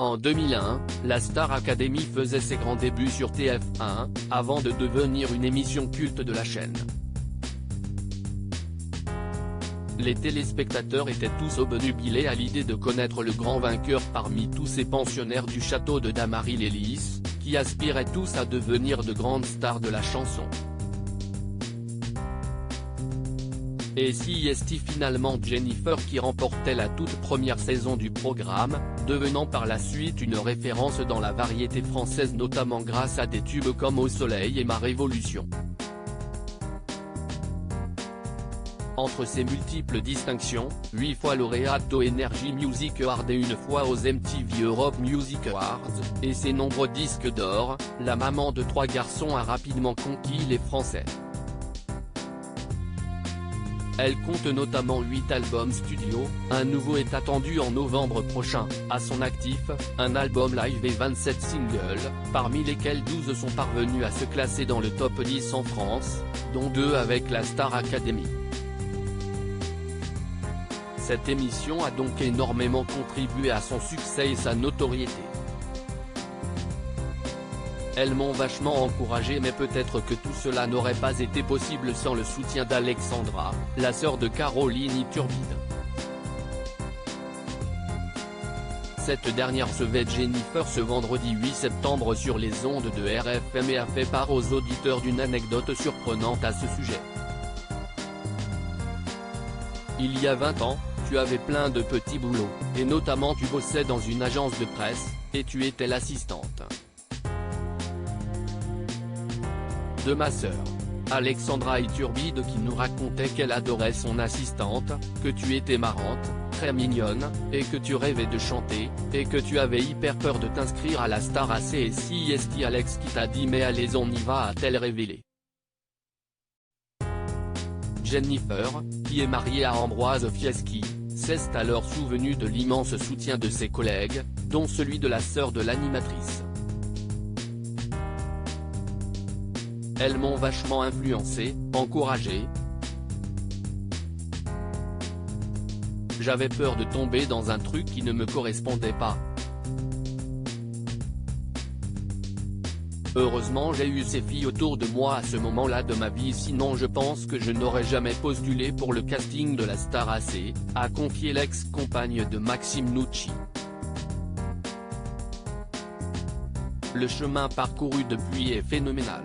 En 2001, la Star Academy faisait ses grands débuts sur TF1, avant de devenir une émission culte de la chaîne. Les téléspectateurs étaient tous obnubilés à l'idée de connaître le grand vainqueur parmi tous ces pensionnaires du château de Damary-les-Lys, qui aspiraient tous à devenir de grandes stars de la chanson. Et si est finalement Jennifer qui remportait la toute première saison du programme, devenant par la suite une référence dans la variété française notamment grâce à des tubes comme Au Soleil et Ma Révolution. Entre ses multiples distinctions, 8 fois lauréate aux Energy Music Awards et 1 fois aux MTV Europe Music Awards, et ses nombreux disques d'or, la maman de 3 garçons a rapidement conquis les Français. Elle compte notamment 8 albums studio, un nouveau est attendu en novembre prochain, à son actif, un album live et 27 singles, parmi lesquels 12 sont parvenus à se classer dans le top 10 en France, dont 2 avec la Star Academy. Cette émission a donc énormément contribué à son succès et sa notoriété. Elles m'ont vachement encouragé, mais peut-être que tout cela n'aurait pas été possible sans le soutien d'Alexandra, la sœur de Caroline Iturbide. Cette dernière recevait Jennifer ce vendredi 8 septembre sur les ondes de RFM et a fait part aux auditeurs d'une anecdote surprenante à ce sujet. Il y a 20 ans, tu avais plein de petits boulots, et notamment tu bossais dans une agence de presse, et tu étais l'assistante de ma sœur, Alexandra Iturbide, qui nous racontait qu'elle adorait son assistante, que tu étais marrante, très mignonne, et que tu rêvais de chanter, et que tu avais hyper peur de t'inscrire à la Star AC. Et si est Alex qui t'a dit mais allez on y va, a-t-elle révélé. Jennifer, qui est mariée à Ambroise Fieschi, s'est alors souvenue de l'immense soutien de ses collègues, dont celui de la sœur de l'animatrice. Elles m'ont vachement influencé, encouragé. J'avais peur de tomber dans un truc qui ne me correspondait pas. Heureusement j'ai eu ces filles autour de moi à ce moment-là de ma vie, sinon je pense que je n'aurais jamais postulé pour le casting de la Star AC, a confié l'ex-compagne de Maxime Nucci. Le chemin parcouru depuis est phénoménal.